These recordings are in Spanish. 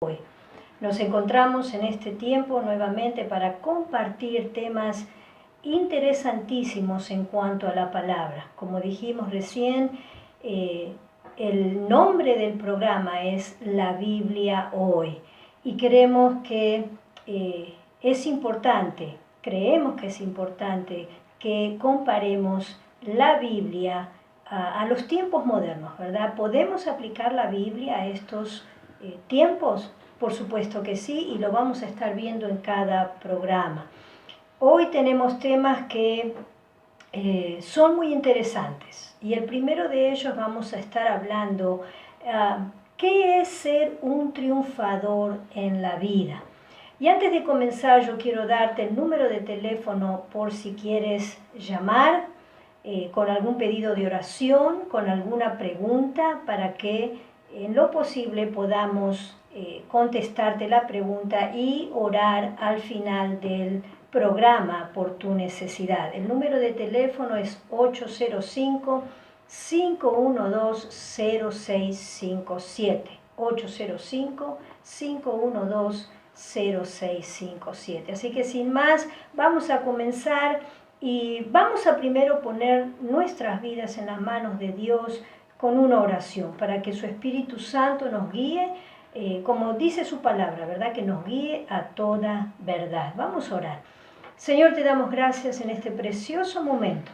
hoy. Nos encontramos en este tiempo nuevamente para compartir temas interesantísimos en cuanto a la palabra. Como dijimos recién, el nombre del programa es La Biblia Hoy y creemos que es importante que comparemos la Biblia a los tiempos modernos, ¿verdad? ¿Podemos aplicar la Biblia a estos tiempos? Por supuesto que sí, y lo vamos a estar viendo en cada programa. Hoy tenemos temas que son muy interesantes, y el primero de ellos vamos a estar hablando ¿qué es ser un triunfador en la vida? Y antes de comenzar, yo quiero darte el número de teléfono por si quieres llamar con algún pedido de oración, con alguna pregunta, para que en lo posible podamos contestarte la pregunta y orar al final del programa por tu necesidad. El número de teléfono es 805-512-0657. 805-512-0657. Así que sin más, vamos a comenzar y vamos a primero poner nuestras vidas en las manos de Dios con una oración para que su Espíritu Santo nos guíe, como dice su palabra, ¿verdad? Que nos guíe a toda verdad. Vamos a orar. Señor, te damos gracias en este precioso momento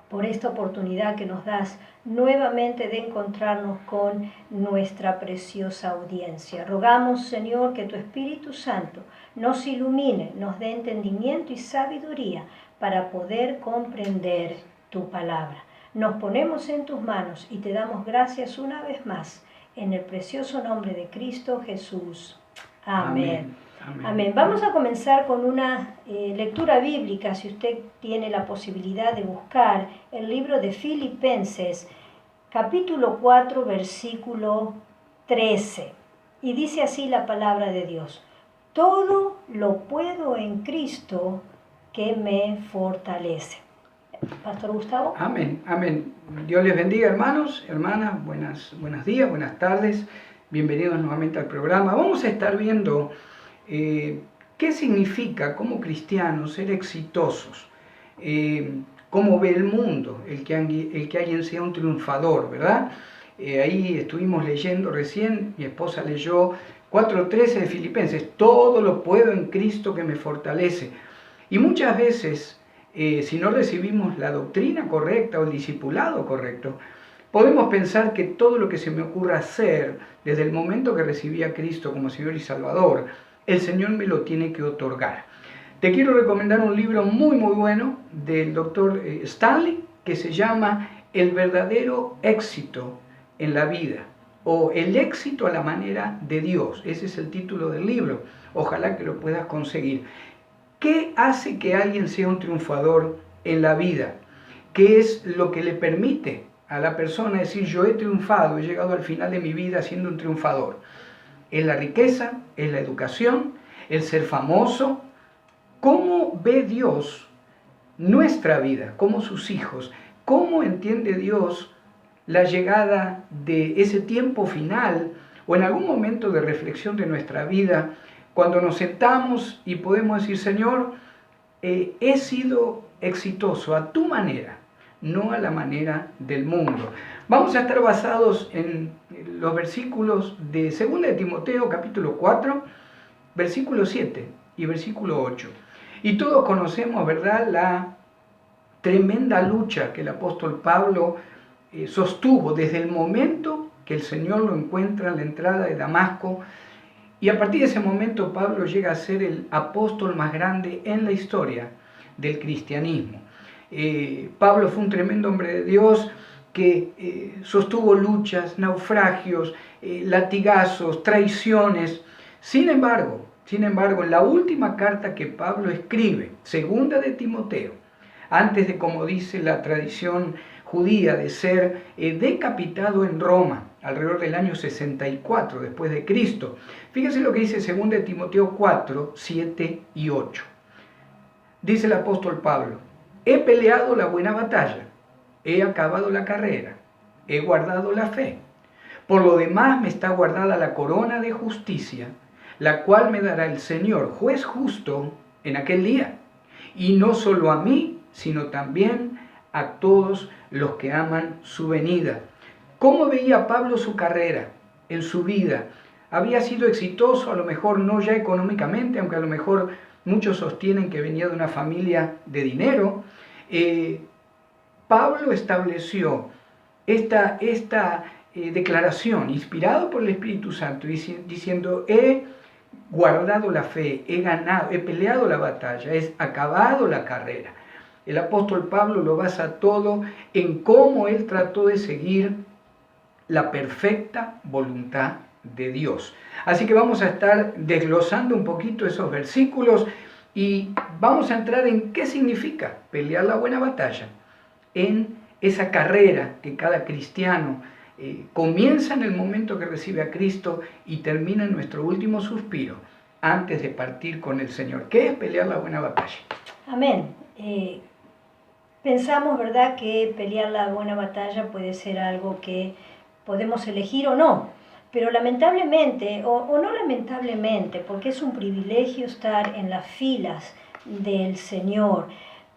por esta oportunidad que nos das nuevamente de encontrarnos con nuestra preciosa audiencia. Rogamos, Señor, que tu Espíritu Santo nos ilumine, nos dé entendimiento y sabiduría para poder comprender tu palabra. Nos ponemos en tus manos y te damos gracias una vez más, en el precioso nombre de Cristo Jesús. Amén. Amén. Amén. Vamos a comenzar con una lectura bíblica, si usted tiene la posibilidad de buscar el libro de Filipenses, capítulo 4, versículo 13. Y dice así la palabra de Dios: todo lo puedo en Cristo que me fortalece. Pastor Gustavo. Amén, amén. Dios les bendiga, hermanos, hermanas, buenos días, buenas tardes. Bienvenidos nuevamente al programa. Vamos a estar viendo qué significa como cristianos ser exitosos, cómo ve el mundo, el que alguien sea un triunfador, ¿verdad? Ahí estuvimos leyendo recién, mi esposa leyó 4:13 de Filipenses: todo lo puedo en Cristo que me fortalece. Y muchas veces, si no recibimos la doctrina correcta o el discipulado correcto, podemos pensar que todo lo que se me ocurra hacer desde el momento que recibí a Cristo como Señor y Salvador, el Señor me lo tiene que otorgar. Te quiero recomendar un libro muy bueno del doctor Stanley, que se llama El verdadero éxito en la vida, o El éxito a la manera de Dios. Ese es el título del libro. Ojalá que lo puedas conseguir. ¿Qué hace que alguien sea un triunfador en la vida? ¿Qué es lo que le permite a la persona decir: yo he triunfado, he llegado al final de mi vida siendo un triunfador? ¿Es la riqueza? ¿Es la educación? ¿El ser famoso? ¿Cómo ve Dios nuestra vida, como sus hijos? ¿Cómo entiende Dios la llegada de ese tiempo final o en algún momento de reflexión de nuestra vida, cuando nos sentamos y podemos decir: Señor, he sido exitoso a tu manera, no a la manera del mundo? Vamos a estar basados en los versículos de 2 de Timoteo, capítulo 4, versículo 7 y versículo 8. Y todos conocemos, ¿verdad?, la tremenda lucha que el apóstol Pablo sostuvo desde el momento que el Señor lo encuentra en la entrada de Damasco. Y a partir de ese momento Pablo llega a ser el apóstol más grande en la historia del cristianismo. Pablo fue un tremendo hombre de Dios que sostuvo luchas, naufragios, latigazos, traiciones. Sin embargo, en la última carta que Pablo escribe, 2 de Timoteo, antes de, como dice la tradición judía, de ser decapitado en Roma, alrededor del año 64 después de Cristo. Fíjense lo que dice 2 de Timoteo 4, 7 y 8. Dice el apóstol Pablo: he peleado la buena batalla, he acabado la carrera, he guardado la fe. Por lo demás me está guardada la corona de justicia, la cual me dará el Señor, juez justo, en aquel día. Y no solo a mí, sino también a todos los que aman su venida. ¿Cómo veía Pablo su carrera en su vida? Había sido exitoso, a lo mejor no ya económicamente, aunque a lo mejor muchos sostienen que venía de una familia de dinero. Pablo estableció esta declaración, inspirado por el Espíritu Santo, diciendo: he guardado la fe, he ganado, he peleado la batalla, he acabado la carrera. El apóstol Pablo lo basa todo en cómo él trató de seguir la perfecta voluntad de Dios. Así que vamos a estar desglosando un poquito esos versículos y vamos a entrar en qué significa pelear la buena batalla, en esa carrera que cada cristiano comienza en el momento que recibe a Cristo y termina en nuestro último suspiro antes de partir con el Señor. ¿Qué es pelear la buena batalla? Amén. Pensamos, ¿verdad?, que pelear la buena batalla puede ser algo que podemos elegir o no, pero lamentablemente, o no lamentablemente, porque es un privilegio estar en las filas del Señor,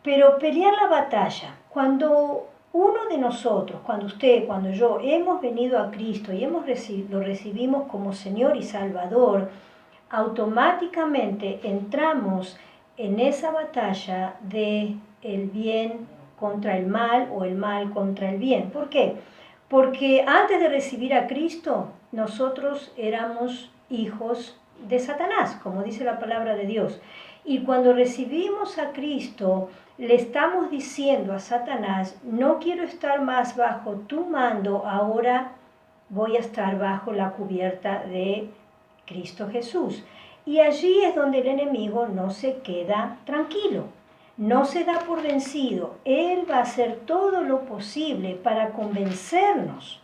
pero pelear la batalla, cuando uno de nosotros, cuando usted, cuando yo, hemos venido a Cristo y lo recibimos como Señor y Salvador, automáticamente entramos en esa batalla de el bien contra el mal o el mal contra el bien. ¿Por qué? Porque antes de recibir a Cristo, nosotros éramos hijos de Satanás, como dice la palabra de Dios. Y cuando recibimos a Cristo, le estamos diciendo a Satanás: no quiero estar más bajo tu mando, ahora voy a estar bajo la cubierta de Cristo Jesús. Y allí es donde el enemigo no se queda tranquilo, no se da por vencido. Él va a hacer todo lo posible para convencernos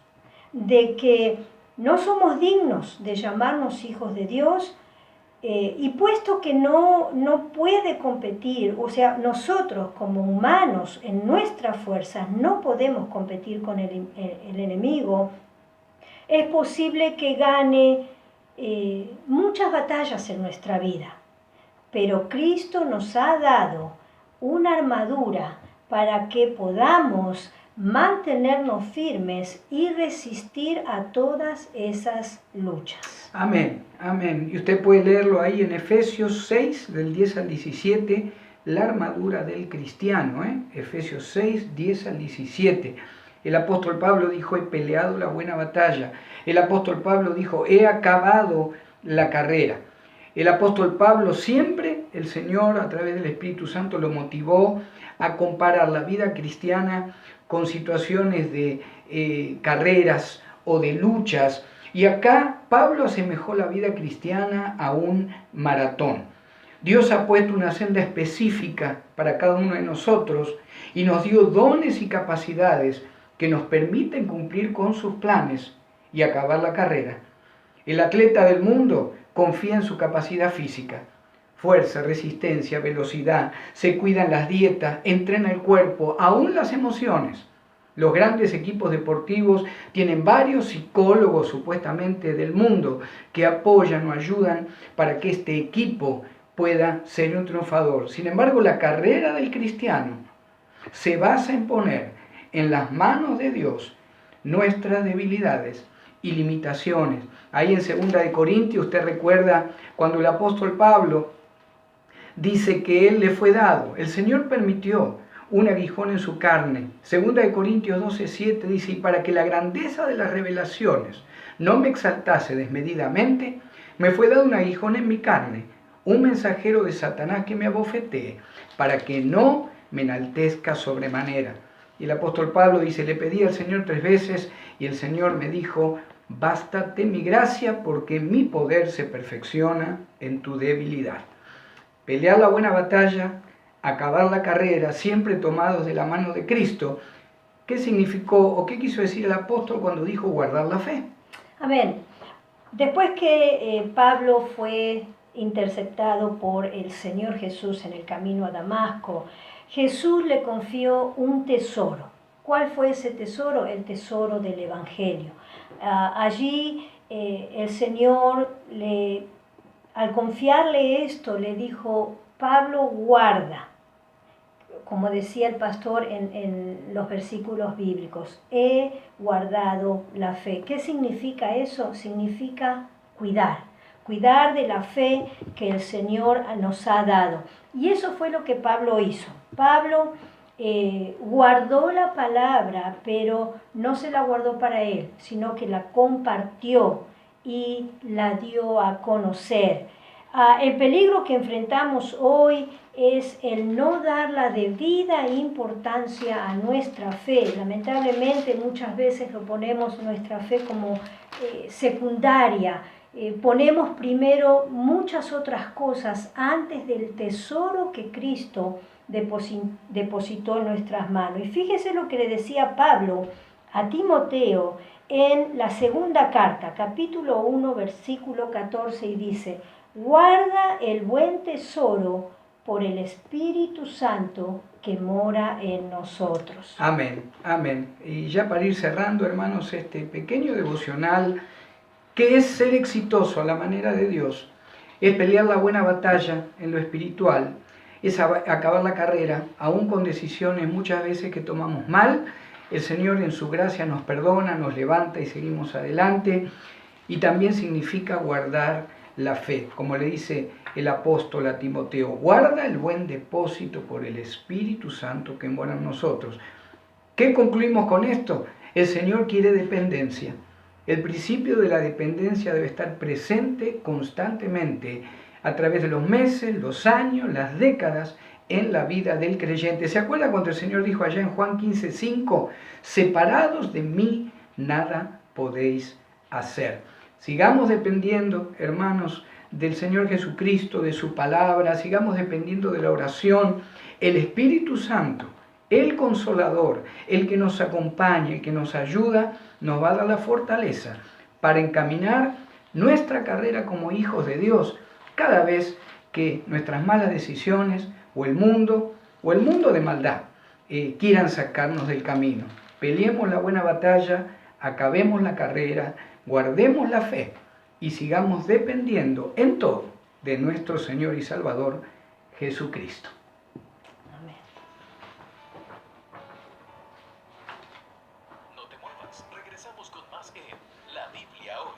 de que no somos dignos de llamarnos hijos de Dios, y puesto que no puede competir, o sea, nosotros como humanos en nuestras fuerzas no podemos competir con el enemigo, es posible que gane muchas batallas en nuestra vida, pero Cristo nos ha dado una armadura para que podamos mantenernos firmes y resistir a todas esas luchas. Amén, amén. Y usted puede leerlo ahí en Efesios 6, del 10 al 17, la armadura del cristiano, Efesios 6, 10 al 17. El apóstol Pablo dijo: he peleado la buena batalla. El apóstol Pablo dijo: he acabado la carrera. El apóstol Pablo siempre, el Señor a través del Espíritu Santo lo motivó a comparar la vida cristiana con situaciones de carreras o de luchas. Y acá Pablo asemejó la vida cristiana a un maratón. Dios ha puesto una senda específica para cada uno de nosotros y nos dio dones y capacidades que nos permiten cumplir con sus planes y acabar la carrera. El atleta del mundo confía en su capacidad física, fuerza, resistencia, velocidad, se cuidan las dietas, entrena el cuerpo, aún las emociones. Los grandes equipos deportivos tienen varios psicólogos supuestamente del mundo que apoyan o ayudan para que este equipo pueda ser un triunfador. Sin embargo, la carrera del cristiano se basa en poner en las manos de Dios nuestras debilidades y limitaciones. Ahí en 2 Corintios usted recuerda cuando el apóstol Pablo dice que él le fue dado, el Señor permitió un aguijón en su carne. 2 Corintios 12:7 dice: y para que la grandeza de las revelaciones no me exaltase desmedidamente, me fue dado un aguijón en mi carne, un mensajero de Satanás que me abofetee, para que no me enaltezca sobremanera. Y el apóstol Pablo dice: le pedí al Señor 3 veces y el Señor me dijo: bástate mi gracia, porque mi poder se perfecciona en tu debilidad. Pelear la buena batalla, acabar la carrera, siempre tomados de la mano de Cristo. ¿Qué significó o qué quiso decir el apóstol cuando dijo guardar la fe? Amén. Después que Pablo fue interceptado por el Señor Jesús en el camino a Damasco, Jesús le confió un tesoro. ¿Cuál fue ese tesoro? El tesoro del Evangelio. Allí el Señor, al confiarle esto, le dijo: Pablo, guarda, como decía el pastor en los versículos bíblicos, he guardado la fe. ¿Qué significa eso? Significa cuidar de la fe que el Señor nos ha dado. Y eso fue lo que Pablo hizo. Pablo guardó la palabra, pero no se la guardó para él, sino que la compartió y la dio a conocer. El peligro que enfrentamos hoy es el no dar la debida importancia a nuestra fe. Lamentablemente muchas veces lo ponemos nuestra fe como secundaria. Ponemos primero muchas otras cosas antes del tesoro que Cristo depositó en nuestras manos. Y fíjese lo que le decía Pablo a Timoteo en la segunda carta, capítulo 1, versículo 14, y dice: guarda el buen tesoro por el Espíritu Santo que mora en nosotros. Amén, amén. Y ya para ir cerrando, hermanos, este pequeño devocional, que es ser exitoso a la manera de Dios, es pelear la buena batalla en lo espiritual, es acabar la carrera, aún con decisiones muchas veces que tomamos mal. El Señor en su gracia nos perdona, nos levanta y seguimos adelante. Y también significa guardar la fe, como le dice el apóstol a Timoteo: guarda el buen depósito por el Espíritu Santo que mora en nosotros. ¿Qué concluimos con esto? El Señor quiere dependencia. El principio de la dependencia debe estar presente constantemente a través de los meses, los años, las décadas en la vida del creyente. ¿Se acuerda cuando el Señor dijo allá en Juan 15:5: separados de mí nada podéis hacer? Sigamos dependiendo, hermanos, del Señor Jesucristo, de su palabra, sigamos dependiendo de la oración. El Espíritu Santo, el Consolador, el que nos acompaña, el que nos ayuda, nos va a dar la fortaleza para encaminar nuestra carrera como hijos de Dios cada vez que nuestras malas decisiones o el mundo de maldad quieran sacarnos del camino. Peleemos la buena batalla, acabemos la carrera, guardemos la fe y sigamos dependiendo en todo de nuestro Señor y Salvador Jesucristo. Amén. No te muevas, regresamos con más en La Biblia Hoy.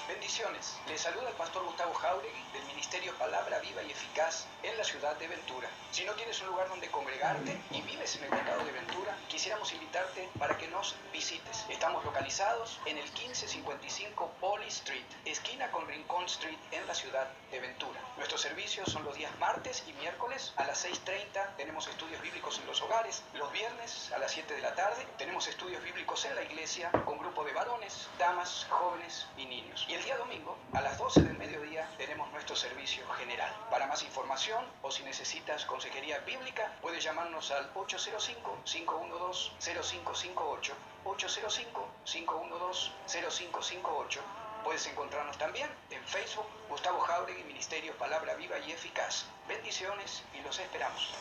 Bendiciones, les saluda el pastor Gustavo Jauregui del Ministerio Palabra Viva y Eficaz en la ciudad de Ventura. Si no tienes un lugar donde congregarte y vives en el condado de Ventura, quisiéramos invitarte para que nos visites. Estamos localizados en el 1555 Poly Street, esquina con Rincón Street en la ciudad de Ventura. Nuestros servicios son los días martes y miércoles a las 6:30. Tenemos estudios bíblicos en los hogares. Los viernes a las 7 de la tarde tenemos estudios bíblicos en la iglesia con grupo de varones, damas, jóvenes y niños. Y el día domingo a las 12 del mediodía tenemos nuestro servicio general. Para más información o si necesitas consejería bíblica, puedes llamarnos al 805-512-0558, 805-512-0558. Puedes encontrarnos también en Facebook, Gustavo Jauregui, Ministerio Palabra Viva y Eficaz. Bendiciones y los esperamos.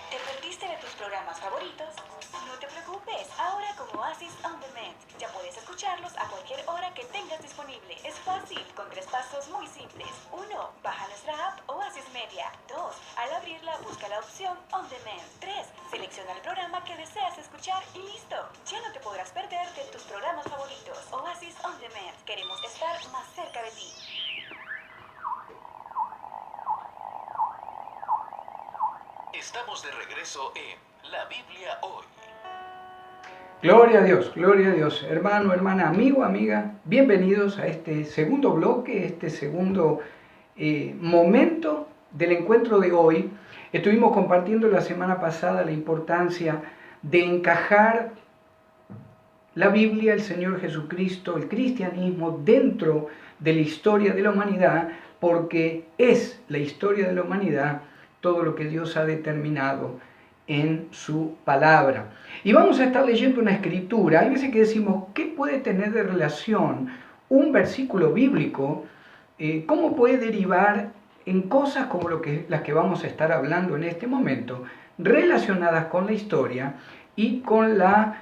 ¿Te perdiste de tus programas favoritos? No te preocupes, ahora con Oasis On Demand ya puedes escucharlos a cualquier hora que tengas disponible. Es fácil, con 3 pasos muy simples. 1. Baja nuestra app Oasis Media. 2. Al abrirla, busca la opción On Demand. 3. Selecciona el programa que deseas escuchar y listo. Ya no te podrás perder de tus programas favoritos. Oasis On Demand. Queremos estar más cerca de ti. Estamos de regreso en La Biblia Hoy. Gloria a Dios, hermano, hermana, amigo, amiga, bienvenidos a este segundo bloque, este segundo momento del encuentro de hoy. Estuvimos compartiendo la semana pasada la importancia de encajar la Biblia, el Señor Jesucristo, el cristianismo dentro de la historia de la humanidad, porque es la historia de la humanidad todo lo que Dios ha determinado en su palabra. Y vamos a estar leyendo una escritura. Hay veces que decimos, ¿qué puede tener de relación un versículo bíblico? ¿Cómo puede derivar en cosas como las que vamos a estar hablando en este momento, relacionadas con la historia y con la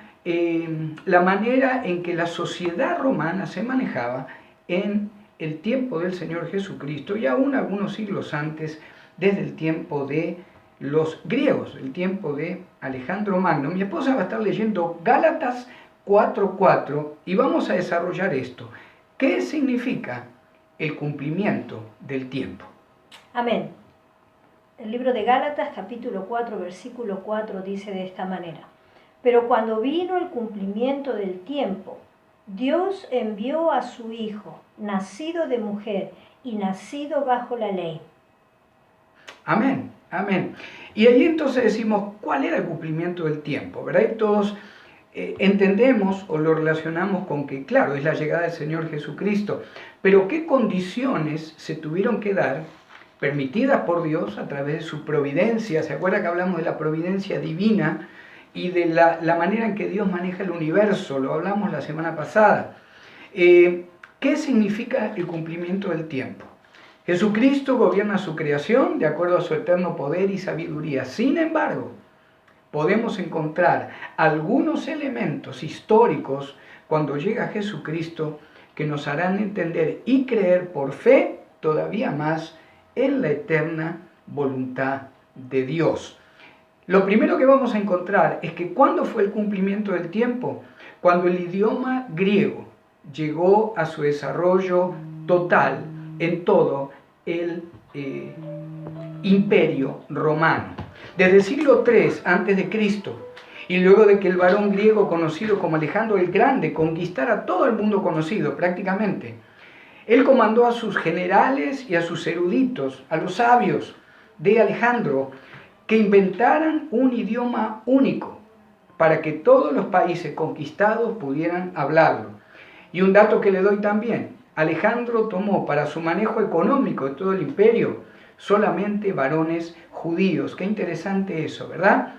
manera en que la sociedad romana se manejaba en el tiempo del Señor Jesucristo y aún algunos siglos antes, desde el tiempo de los griegos, el tiempo de Alejandro Magno. Mi esposa va a estar leyendo Gálatas 4:4 y vamos a desarrollar esto. ¿Qué significa el cumplimiento del tiempo? Amén. El libro de Gálatas, capítulo 4, versículo 4, dice de esta manera: Pero cuando vino el cumplimiento del tiempo, Dios envió a su Hijo, nacido de mujer y nacido bajo la ley. Amén, amén. Y ahí entonces decimos, ¿cuál era el cumplimiento del tiempo? ¿Verdad? Y todos entendemos o lo relacionamos con que, claro, es la llegada del Señor Jesucristo, pero ¿qué condiciones se tuvieron que dar, permitidas por Dios a través de su providencia? ¿Se acuerda que hablamos de la providencia divina y de la manera en que Dios maneja el universo? Lo hablamos la semana pasada. ¿Qué significa el cumplimiento del tiempo? Jesucristo gobierna su creación de acuerdo a su eterno poder y sabiduría. Sin embargo, podemos encontrar algunos elementos históricos cuando llega Jesucristo que nos harán entender y creer por fe todavía más en la eterna voluntad de Dios. Lo primero que vamos a encontrar es que ¿cuándo fue el cumplimiento del tiempo? Cuando el idioma griego llegó a su desarrollo total en todo el imperio romano. Desde el siglo III a.C., y luego de que el varón griego conocido como Alejandro el Grande conquistara todo el mundo conocido prácticamente, él comandó a sus generales y a sus eruditos, a los sabios de Alejandro, que inventaran un idioma único para que todos los países conquistados pudieran hablarlo. Y un dato que le doy también: Alejandro tomó para su manejo económico de todo el imperio solamente varones judíos. Qué interesante eso, ¿verdad?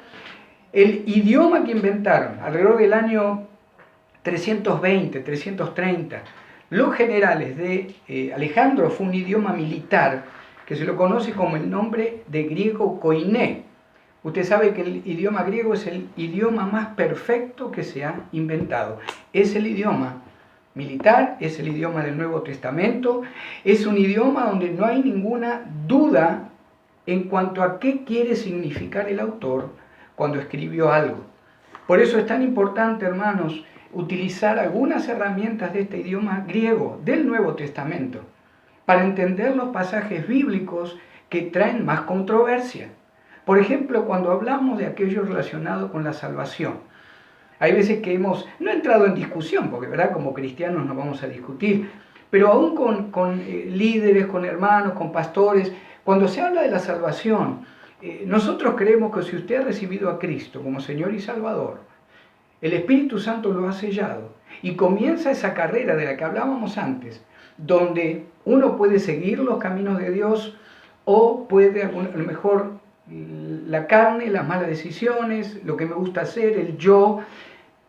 El idioma que inventaron alrededor del año 320, 330, los generales de Alejandro, fue un idioma militar que se lo conoce como el nombre de griego koiné. Usted sabe que el idioma griego es el idioma más perfecto que se ha inventado. Es el idioma militar, es el idioma del Nuevo Testamento, es un idioma donde no hay ninguna duda en cuanto a qué quiere significar el autor cuando escribió algo. Por eso es tan importante, hermanos, utilizar algunas herramientas de este idioma griego del Nuevo Testamento para entender los pasajes bíblicos que traen más controversia. Por ejemplo, cuando hablamos de aquello relacionado con la salvación, hay veces que no entrado en discusión, porque ¿verdad? Como cristianos no vamos a discutir, pero aún con líderes, con hermanos, con pastores, cuando se habla de la salvación, nosotros creemos que si usted ha recibido a Cristo como Señor y Salvador, el Espíritu Santo lo ha sellado y comienza esa carrera de la que hablábamos antes, donde uno puede seguir los caminos de Dios o puede, a lo mejor, la carne, las malas decisiones, lo que me gusta hacer, el yo,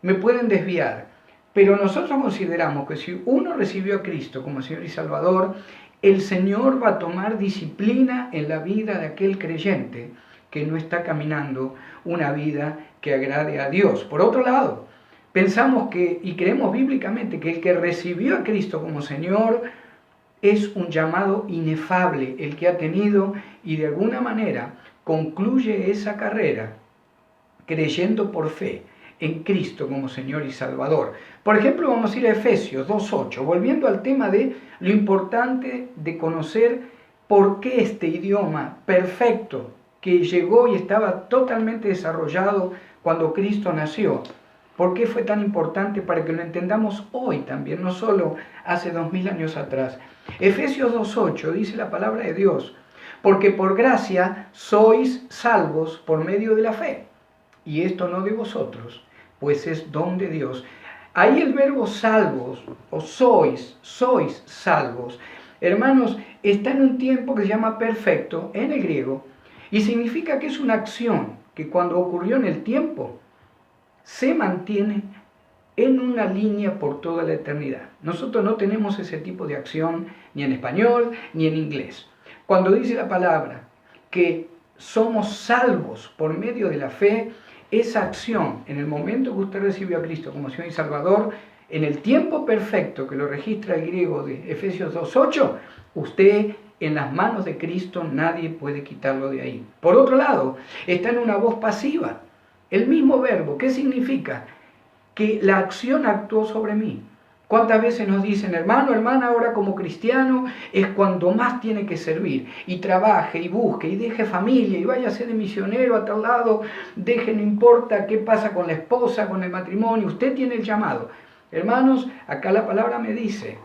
me pueden desviar. Pero nosotros consideramos que si uno recibió a Cristo como Señor y Salvador, el Señor va a tomar disciplina en la vida de aquel creyente que no está caminando una vida que agrade a Dios. Por otro lado, pensamos y creemos bíblicamente que el que recibió a Cristo como Señor es un llamado inefable el que ha tenido y de alguna manera concluye esa carrera creyendo por fe en Cristo como Señor y Salvador. Por ejemplo, vamos a ir a Efesios 2:8, volviendo al tema de lo importante de conocer por qué este idioma perfecto que llegó y estaba totalmente desarrollado cuando Cristo nació, por qué fue tan importante para que lo entendamos hoy también, no solo hace 2000 años atrás. Efesios 2:8 dice la palabra de Dios: porque por gracia sois salvos por medio de la fe, y esto no de vosotros, pues es don de Dios. Ahí el verbo salvos, o sois salvos, hermanos, está en un tiempo que se llama perfecto en el griego, y significa que es una acción que cuando ocurrió en el tiempo, se mantiene en una línea por toda la eternidad. Nosotros no tenemos ese tipo de acción ni en español ni en inglés. Cuando dice la palabra que somos salvos por medio de la fe, esa acción, en el momento que usted recibió a Cristo como Señor y Salvador, en el tiempo perfecto que lo registra el griego de Efesios 2:8, usted en las manos de Cristo, nadie puede quitarlo de ahí. Por otro lado, está en una voz pasiva. El mismo verbo, ¿qué significa? Que la acción actuó sobre mí. ¿Cuántas veces nos dicen, hermano, hermana, ahora como cristiano es cuando más tiene que servir? Y trabaje, y busque, y deje familia, y vaya a ser de misionero a tal lado, deje, no importa qué pasa con la esposa, con el matrimonio, usted tiene el llamado. Hermanos, acá la palabra me dice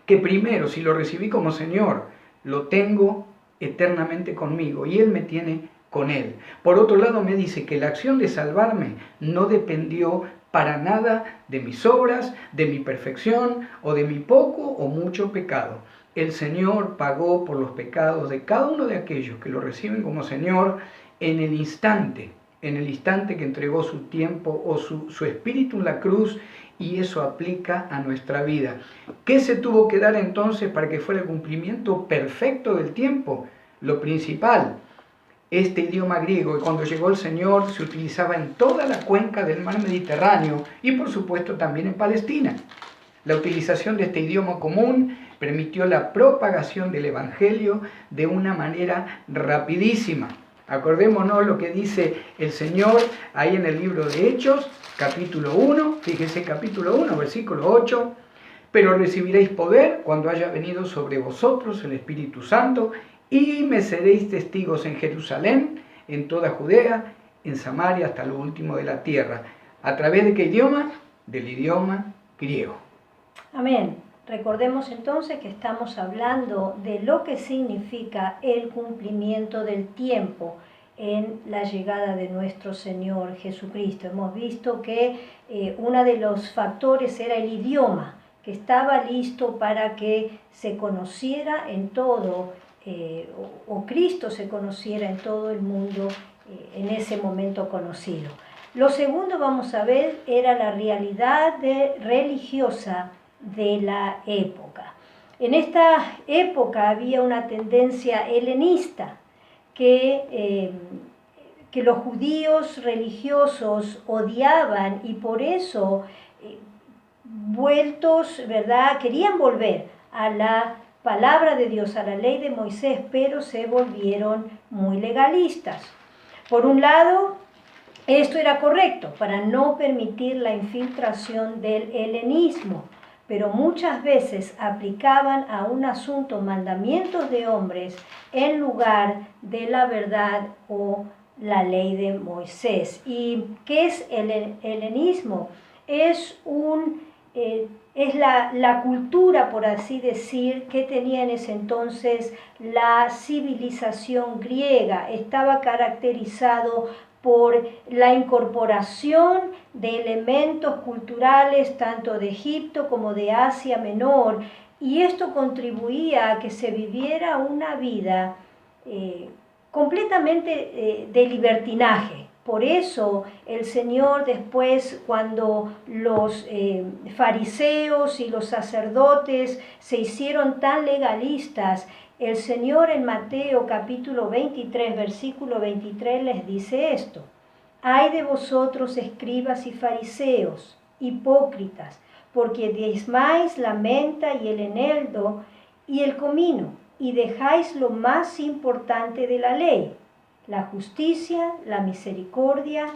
que primero, si lo recibí como Señor, lo tengo eternamente conmigo, y Él me tiene con Él. Por otro lado, me dice que la acción de salvarme no dependió para nada de mis obras, de mi perfección o de mi poco o mucho pecado. El Señor pagó por los pecados de cada uno de aquellos que lo reciben como Señor en el instante que entregó su tiempo o su espíritu en la cruz, y eso aplica a nuestra vida. ¿Qué se tuvo que dar entonces para que fuera el cumplimiento perfecto del tiempo? Lo principal, este idioma griego, que cuando llegó el Señor se utilizaba en toda la cuenca del mar Mediterráneo y por supuesto también en Palestina. La utilización de este idioma común permitió la propagación del Evangelio de una manera rapidísima. Acordémonos lo que dice el Señor ahí en el libro de Hechos, capítulo 1, fíjese capítulo 1, versículo 8, pero recibiréis poder cuando haya venido sobre vosotros el Espíritu Santo, y me seréis testigos en Jerusalén, en toda Judea, en Samaria, hasta lo último de la tierra. ¿A través de qué idioma? Del idioma griego. Amén. Recordemos entonces que estamos hablando de lo que significa el cumplimiento del tiempo en la llegada de nuestro Señor Jesucristo. Hemos visto que uno de los factores era el idioma, que estaba listo para que se conociera en todo, o Cristo se conociera en todo el mundo en ese momento conocido. Lo segundo, vamos a ver, era la realidad religiosa de la época. En esta época había una tendencia helenista que los judíos religiosos odiaban, y por eso ¿verdad?, querían volver a la palabra de Dios, a la ley de Moisés, pero se volvieron muy legalistas. Por un lado, esto era correcto para no permitir la infiltración del helenismo, pero muchas veces aplicaban a un asunto mandamientos de hombres en lugar de la verdad o la ley de Moisés. ¿Y qué es el helenismo? Es la cultura, por así decir, que tenía en ese entonces la civilización griega. Estaba caracterizado por la incorporación de elementos culturales tanto de Egipto como de Asia Menor, y esto contribuía a que se viviera una vida completamente de libertinaje. Por eso el Señor después, cuando los fariseos y los sacerdotes se hicieron tan legalistas, el Señor en Mateo capítulo 23, versículo 23 les dice esto: «Ay de vosotros, escribas y fariseos, hipócritas, porque diezmáis la menta y el eneldo y el comino, y dejáis lo más importante de la ley, la justicia, la misericordia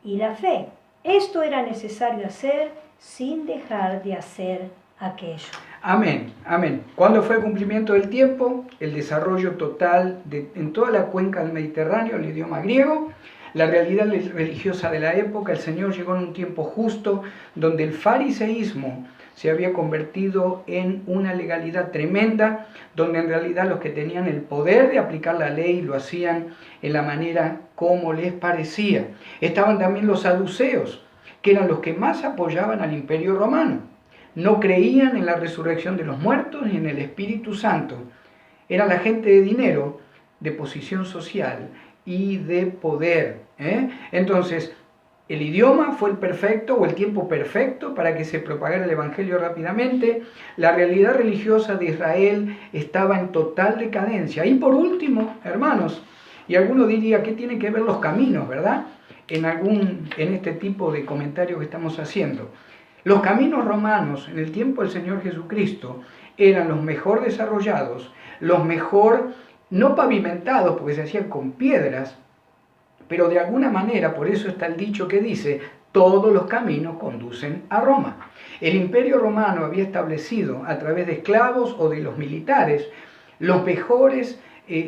y la fe». Esto era necesario hacer sin dejar de hacer aquello. Amén, amén. ¿Cuándo fue el cumplimiento del tiempo? El desarrollo total en toda la cuenca del Mediterráneo, el idioma griego, la realidad religiosa de la época. El Señor llegó en un tiempo justo donde el fariseísmo se había convertido en una legalidad tremenda, donde en realidad los que tenían el poder de aplicar la ley lo hacían en la manera como les parecía. Estaban también los saduceos, que eran los que más apoyaban al Imperio Romano. No creían en la resurrección de los muertos ni en el Espíritu Santo. Era la gente de dinero, de posición social y de poder. Entonces, El idioma fue el perfecto o el tiempo perfecto para que se propagara el Evangelio rápidamente. La realidad religiosa de Israel estaba en total decadencia. Y por último, hermanos, y alguno diría, ¿qué tienen que ver los caminos, verdad? En este tipo de comentario que estamos haciendo. Los caminos romanos en el tiempo del Señor Jesucristo eran los mejor desarrollados, los mejor no pavimentados, porque se hacían con piedras, pero de alguna manera, por eso está el dicho que dice, todos los caminos conducen a Roma. El Imperio Romano había establecido, a través de esclavos o de los militares, los mejores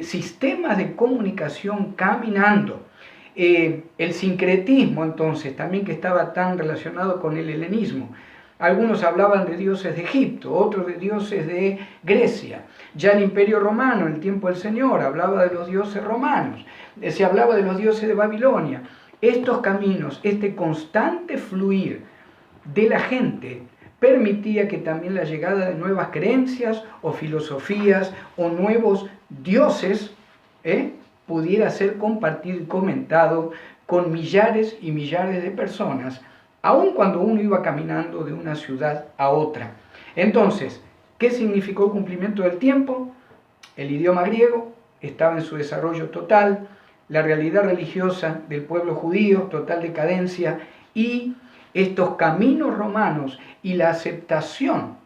sistemas de comunicación caminando. El sincretismo, entonces, también que estaba tan relacionado con el helenismo. Algunos hablaban de dioses de Egipto, otros de dioses de Grecia. Ya el Imperio Romano, en el tiempo del Señor, hablaba de los dioses romanos. Se hablaba de los dioses de Babilonia. Estos caminos, este constante fluir de la gente, permitía que también la llegada de nuevas creencias o filosofías o nuevos dioses pudiera ser compartido y comentado con millares y millares de personas, aun cuando uno iba caminando de una ciudad a otra. Entonces, ¿qué significó el cumplimiento del tiempo? El idioma griego estaba en su desarrollo total, la realidad religiosa del pueblo judío, total decadencia, y estos caminos romanos y la aceptación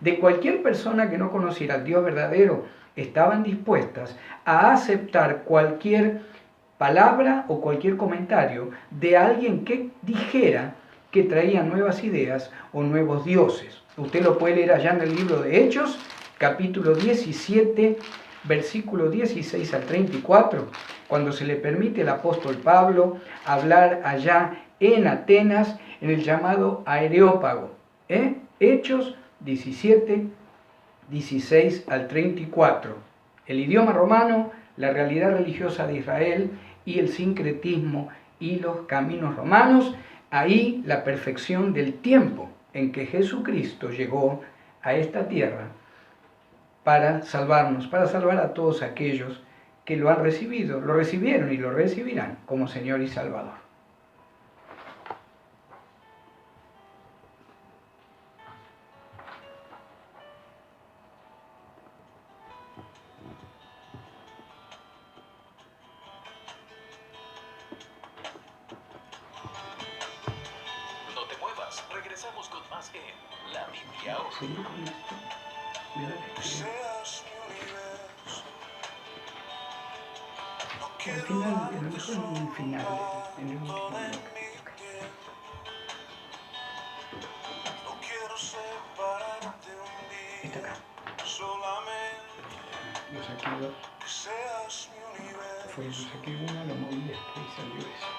de cualquier persona que no conociera al Dios verdadero, estaban dispuestas a aceptar cualquier palabra o cualquier comentario de alguien que dijera que traía nuevas ideas o nuevos dioses. Usted lo puede leer allá en el libro de Hechos, capítulo 17, versículo 16 al 34, cuando se le permite al apóstol Pablo hablar allá en Atenas, en el llamado Areópago. Hechos 17, 16 al 34. El idioma romano, la realidad religiosa de Israel y el sincretismo y los caminos romanos. Ahí la perfección del tiempo en que Jesucristo llegó a esta tierra para salvarnos, para salvar a todos aquellos que lo han recibido, lo recibieron y lo recibirán como Señor y Salvador. No te muevas, regresamos con más en La Biblia Hoy. ¿Seguir con esto? Al final, a lo mejor en el final, en el último bloque. Está acá. Lo saqué dos. Yo saqué uno, lo moví después y salió eso.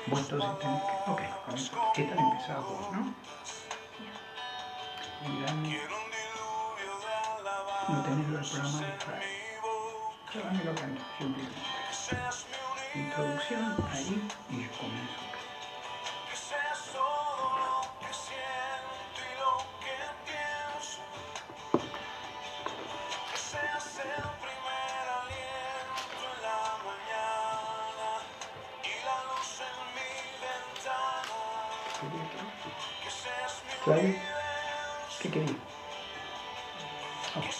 Vos entonces tenés que... Ok, con eso. Esta la empezabas vos, ¿no? No tenés lo del programa de Israel. Yo a mí lo canto, yo empiezo. Introducción, ahí, y yo comienzo acá. ¿Claro? ¿Qué quería? Okay.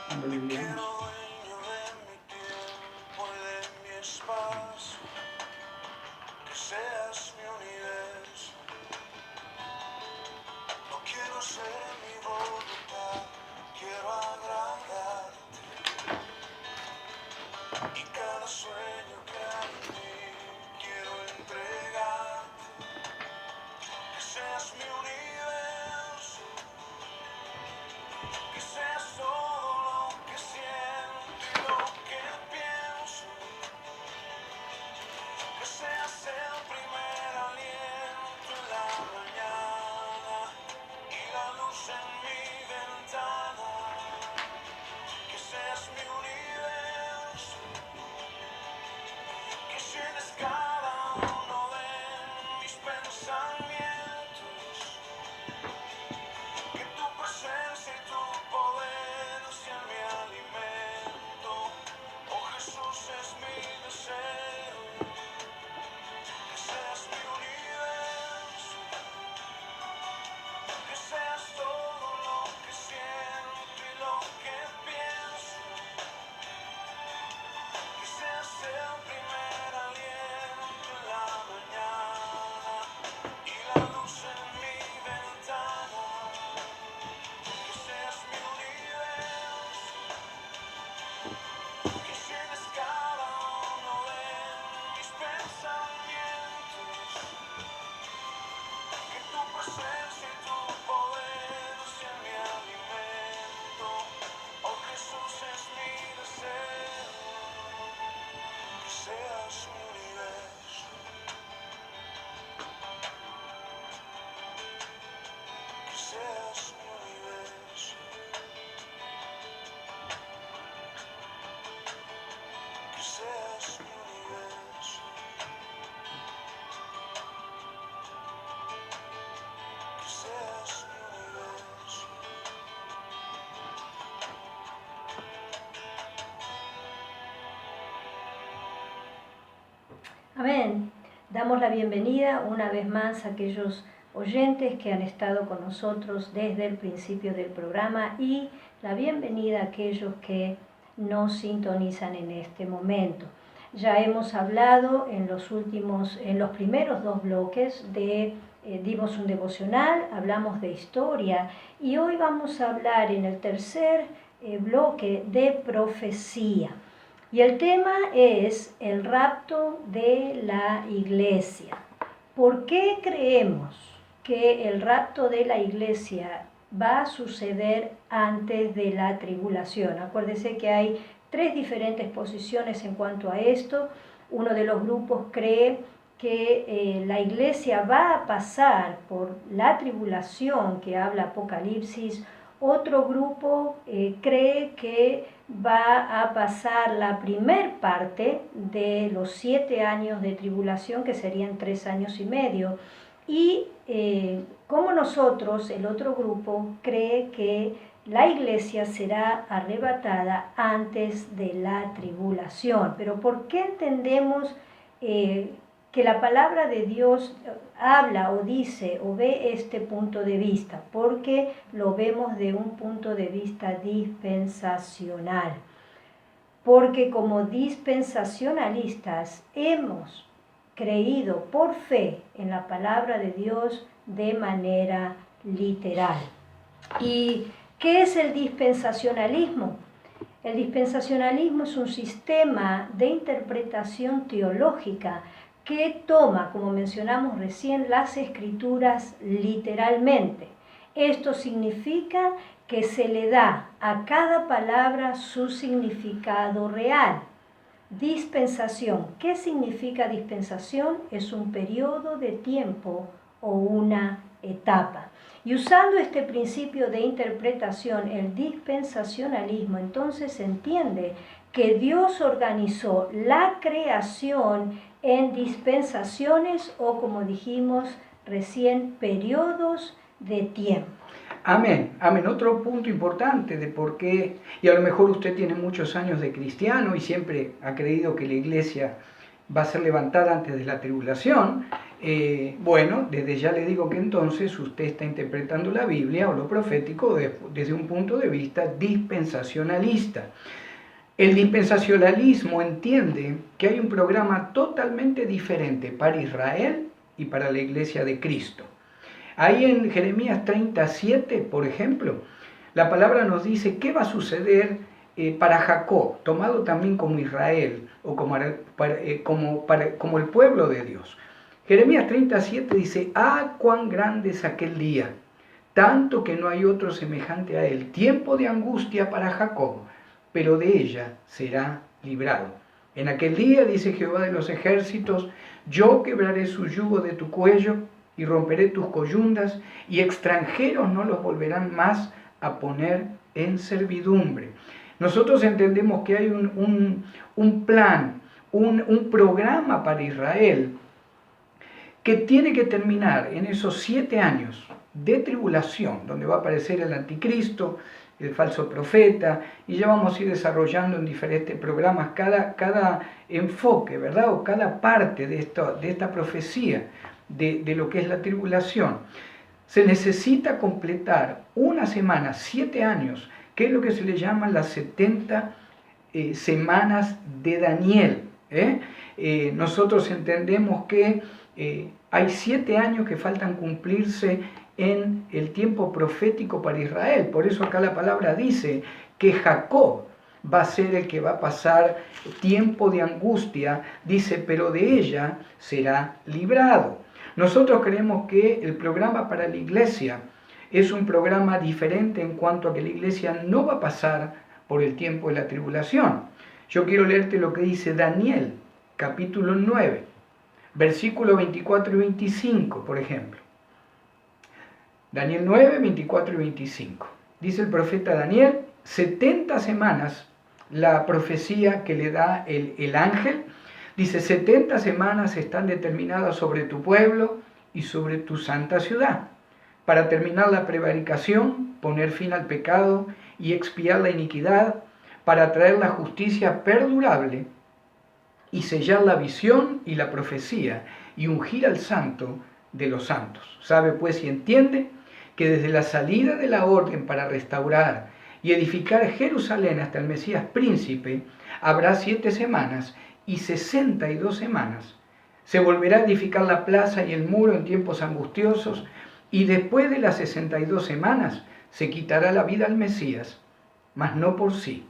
Cuando vivíamos. Amén. Damos la bienvenida una vez más a aquellos oyentes que han estado con nosotros desde el principio del programa y la bienvenida a aquellos que nos sintonizan en este momento. Ya hemos hablado en los primeros 2 bloques dimos un devocional, hablamos de historia y hoy vamos a hablar en el tercer bloque de profecía. Y el tema es el rapto de la iglesia. ¿Por qué creemos que el rapto de la iglesia va a suceder antes de la tribulación? Acuérdese que hay 3 diferentes posiciones en cuanto a esto. Uno de los grupos cree que la iglesia va a pasar por la tribulación que habla Apocalipsis. Otro grupo cree que va a pasar la primer parte de los 7 años de tribulación, que serían 3 años y medio. Y como nosotros, el otro grupo cree que la iglesia será arrebatada antes de la tribulación. Pero ¿por qué entendemos que la palabra de Dios habla o dice o ve este punto de vista? Porque lo vemos de un punto de vista dispensacional. Porque como dispensacionalistas hemos creído por fe en la palabra de Dios de manera literal. ¿Y qué es el dispensacionalismo? El dispensacionalismo es un sistema de interpretación teológica que toma, como mencionamos recién, las escrituras literalmente. Esto significa que se le da a cada palabra su significado real. Dispensación. ¿Qué significa dispensación? Es un periodo de tiempo o una etapa. Y usando este principio de interpretación, el dispensacionalismo, entonces se entiende que Dios organizó la creación en dispensaciones o, como dijimos recién, periodos de tiempo. Amén, amén. Otro punto importante de por qué, y a lo mejor usted tiene muchos años de cristiano y siempre ha creído que la iglesia va a ser levantada antes de la tribulación. Bueno, desde ya le digo que entonces usted está interpretando la Biblia o lo profético desde un punto de vista dispensacionalista. El dispensacionalismo entiende que hay un programa totalmente diferente para Israel y para la iglesia de Cristo. Ahí en Jeremías 37, por ejemplo, la palabra nos dice qué va a suceder para Jacob, tomado también como Israel o como el pueblo de Dios. Jeremías 37 dice: ¡ah, cuán grande es aquel día! Tanto que no hay otro semejante a él. Tiempo de angustia para Jacob, pero de ella será librado. En aquel día, dice Jehová de los ejércitos, yo quebraré su yugo de tu cuello y romperé tus coyundas, y extranjeros no los volverán más a poner en servidumbre. Nosotros entendemos que hay un plan, un programa para Israel que tiene que terminar en esos 7 años de tribulación, donde va a aparecer el anticristo, el falso profeta, y ya vamos a ir desarrollando en diferentes programas cada enfoque, ¿verdad? O cada parte de esta profecía de lo que es la tribulación. Se necesita completar una semana, 7 años, que es lo que se le llama las 70 semanas de Daniel. Nosotros entendemos que hay 7 años que faltan cumplirse en el tiempo profético para Israel. Por eso acá la palabra dice que Jacob va a ser el que va a pasar tiempo de angustia, dice, pero de ella será librado. Nosotros creemos que el programa para la iglesia es un programa diferente en cuanto a que la iglesia no va a pasar por el tiempo de la tribulación. Yo quiero leerte lo que dice Daniel, capítulo 9, versículos 24 y 25, por ejemplo. Daniel 9, 24 y 25. Dice el profeta Daniel: 70 semanas, la profecía que le da el ángel, dice: 70 semanas están determinadas sobre tu pueblo y sobre tu santa ciudad, para terminar la prevaricación, poner fin al pecado y expiar la iniquidad, para traer la justicia perdurable y sellar la visión y la profecía, y ungir al santo de los santos. Sabe pues y entiende que desde la salida de la orden para restaurar y edificar Jerusalén hasta el Mesías príncipe, habrá 7 semanas y 62 semanas. Se volverá a edificar la plaza y el muro en tiempos angustiosos, y después de las 62 semanas se quitará la vida al Mesías, mas no por sí.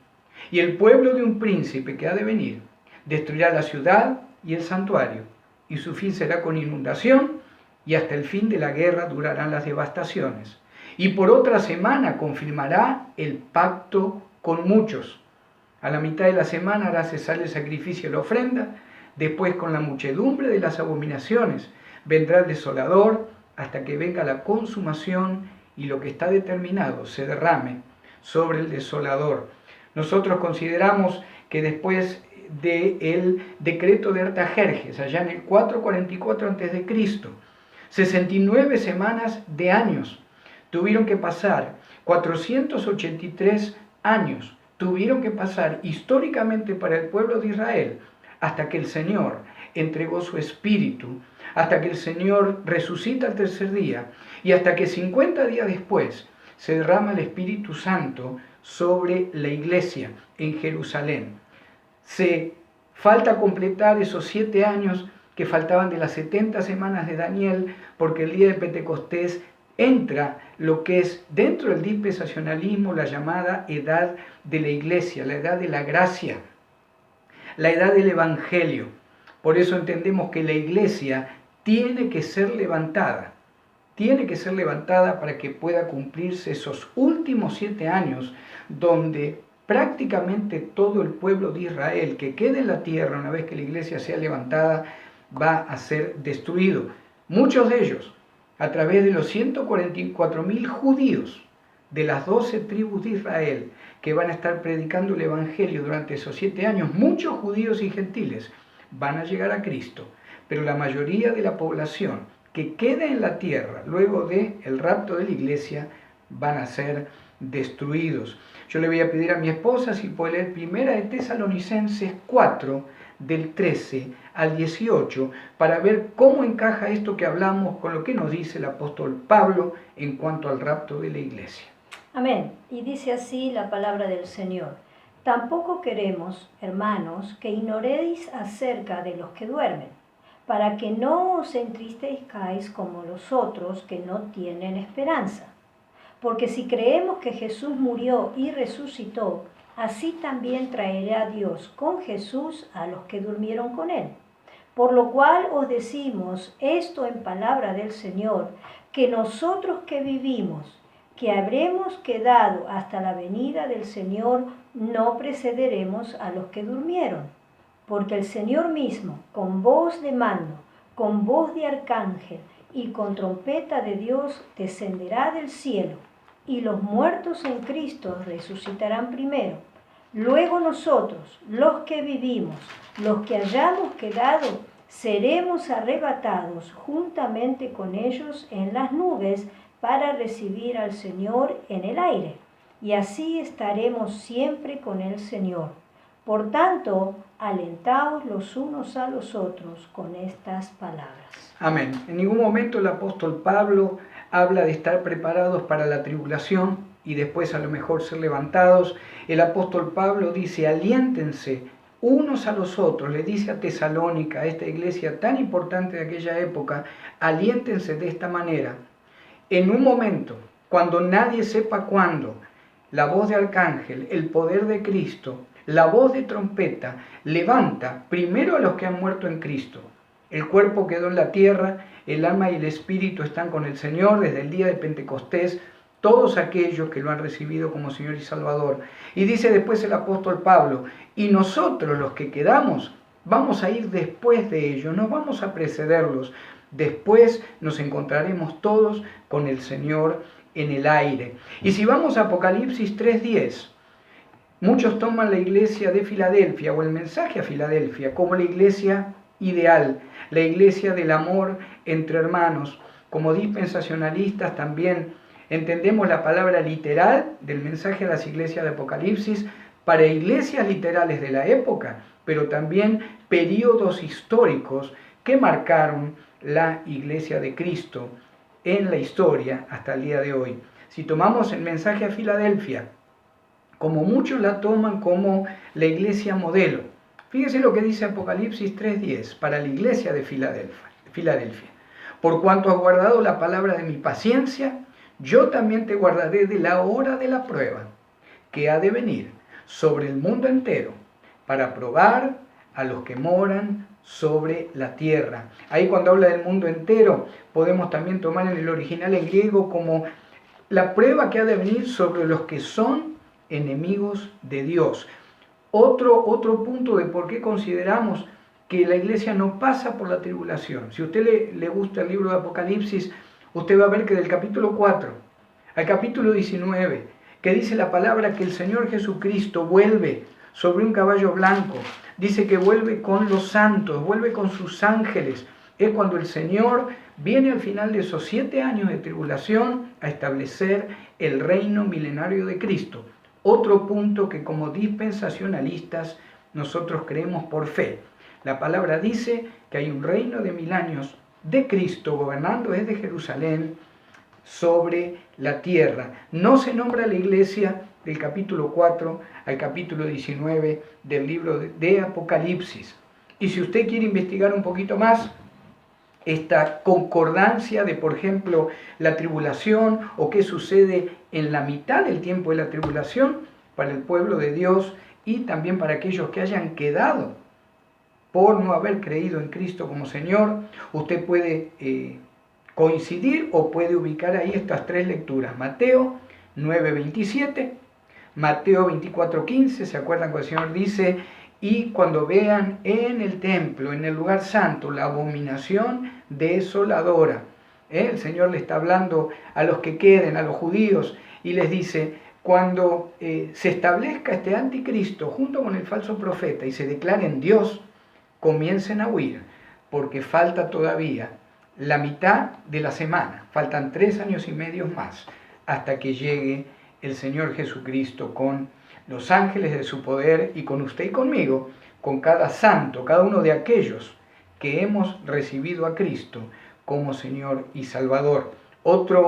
Y el pueblo de un príncipe que ha de venir destruirá la ciudad y el santuario, y su fin será con inundación, y hasta el fin de la guerra durarán las devastaciones. Y por otra semana confirmará el pacto con muchos. A la mitad de la semana hará cesar el sacrificio y la ofrenda. Después, con la muchedumbre de las abominaciones, vendrá el desolador hasta que venga la consumación y lo que está determinado se derrame sobre el desolador. Nosotros consideramos que después del decreto de Artajerjes, allá en el 444 a.C., 69 semanas de años tuvieron que pasar, 483 años tuvieron que pasar históricamente para el pueblo de Israel, hasta que el Señor entregó su espíritu, hasta que el Señor resucita al tercer día, y hasta que 50 días después se derrama el Espíritu Santo sobre la iglesia en Jerusalén. Falta completar esos 7 años que faltaban de las 70 semanas de Daniel, porque el día de Pentecostés entra lo que es dentro del dispensacionalismo la llamada edad de la iglesia, la edad de la gracia, la edad del evangelio. Por eso entendemos que la iglesia tiene que ser levantada para que pueda cumplirse esos últimos 7 años donde prácticamente todo el pueblo de Israel que quede en la tierra una vez que la iglesia sea levantada va a ser destruido. Muchos de ellos, a través de los 144.000 judíos de las 12 tribus de Israel que van a estar predicando el evangelio durante esos 7 años, muchos judíos y gentiles van a llegar a Cristo, pero la mayoría de la población que quede en la tierra luego del rapto de la iglesia van a ser destruidos. Yo le voy a pedir a mi esposa si puede leer 1 de Tesalonicenses 4, del 13 al 18, para ver cómo encaja esto que hablamos con lo que nos dice el apóstol Pablo en cuanto al rapto de la iglesia. Amén. Y dice así la palabra del Señor. Tampoco queremos, hermanos, que ignoréis acerca de los que duermen, para que no os entristezcáis como los otros que no tienen esperanza. Porque si creemos que Jesús murió y resucitó, así también traerá Dios con Jesús a los que durmieron con él. Por lo cual os decimos esto en palabra del Señor, que nosotros que vivimos, que habremos quedado hasta la venida del Señor, no precederemos a los que durmieron. Porque el Señor mismo, con voz de mando, con voz de arcángel y con trompeta de Dios, descenderá del cielo, y los muertos en Cristo resucitarán primero. Luego nosotros, los que vivimos, los que hayamos quedado, seremos arrebatados juntamente con ellos en las nubes para recibir al Señor en el aire. Y así estaremos siempre con el Señor. Por tanto, alentaos los unos a los otros con estas palabras. Amén. En ningún momento el apóstol Pablo habla de estar preparados para la tribulación y después a lo mejor ser levantados. El apóstol Pablo dice, aliéntense unos a los otros, le dice a Tesalónica, a esta iglesia tan importante de aquella época, aliéntense de esta manera. En un momento, cuando nadie sepa cuándo, la voz de arcángel, el poder de Cristo, la voz de trompeta, levanta primero a los que han muerto en Cristo. El cuerpo quedó en la tierra, el alma y el espíritu están con el Señor desde el día de Pentecostés, todos aquellos que lo han recibido como Señor y Salvador. Y dice después el apóstol Pablo, y nosotros los que quedamos vamos a ir después de ellos, no vamos a precederlos. Después nos encontraremos todos con el Señor en el aire. Y si vamos a Apocalipsis 3:10, muchos toman la iglesia de Filadelfia o el mensaje a Filadelfia como la iglesia ideal, la iglesia del amor entre hermanos. Como dispensacionalistas también entendemos la palabra literal del mensaje a las iglesias de Apocalipsis. Para iglesias literales de la época, pero también periodos históricos que marcaron la Iglesia de Cristo en la historia hasta el día de hoy. Si tomamos el mensaje a Filadelfia, como muchos la toman como la iglesia modelo, fíjese lo que dice Apocalipsis 3:10 para la iglesia de Filadelfia. Por cuanto has guardado la palabra de mi paciencia, yo también te guardaré de la hora de la prueba que ha de venir sobre el mundo entero para probar a los que moran sobre la tierra. Ahí cuando habla del mundo entero, podemos también tomar en el original en griego como la prueba que ha de venir sobre los que son enemigos de Dios. Otro punto de por qué consideramos que la iglesia no pasa por la tribulación. Si a usted le gusta el libro de Apocalipsis, usted va a ver que del capítulo 4 al capítulo 19, que dice la palabra que el Señor Jesucristo vuelve sobre un caballo blanco, dice que vuelve con los santos, vuelve con sus ángeles. Es cuando el Señor viene al final de esos 7 años de tribulación a establecer el reino milenario de Cristo. Otro punto que como dispensacionalistas nosotros creemos por fe. La palabra dice que hay un reino de 1000 años de Cristo gobernando desde Jerusalén sobre la tierra. No se nombra la iglesia del capítulo 4 al capítulo 19 del libro de Apocalipsis. Y si usted quiere investigar un poquito más, esta concordancia de, por ejemplo, la tribulación o qué sucede en la mitad del tiempo de la tribulación para el pueblo de Dios y también para aquellos que hayan quedado por no haber creído en Cristo como Señor, usted puede coincidir o puede ubicar ahí estas 3 lecturas. Mateo 9:27, Mateo 24:15, ¿se acuerdan cuando el Señor dice: y cuando vean en el templo, en el lugar santo, la abominación desoladora? El Señor le está hablando a los que queden, a los judíos, y les dice: cuando se establezca este anticristo junto con el falso profeta y se declaren Dios, comiencen a huir, porque falta todavía la mitad de la semana, faltan 3 años y medio más, hasta que llegue el Señor Jesucristo con los ángeles de su poder y con usted y conmigo, con cada santo, cada uno de aquellos que hemos recibido a Cristo como Señor y Salvador. Otra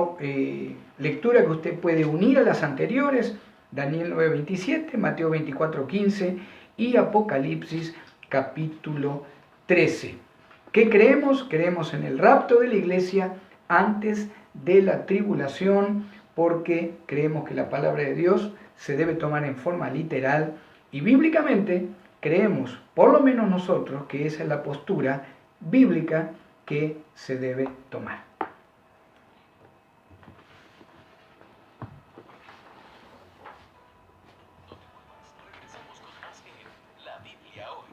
lectura que usted puede unir a las anteriores, Daniel 9:27, Mateo 24:15 y Apocalipsis capítulo 13. ¿Qué creemos? Creemos en el rapto de la iglesia antes de la tribulación, porque creemos que la palabra de Dios se debe tomar en forma literal y bíblicamente creemos, por lo menos nosotros, que esa es la postura bíblica que se debe tomar. Regresamos con más en La Biblia Hoy.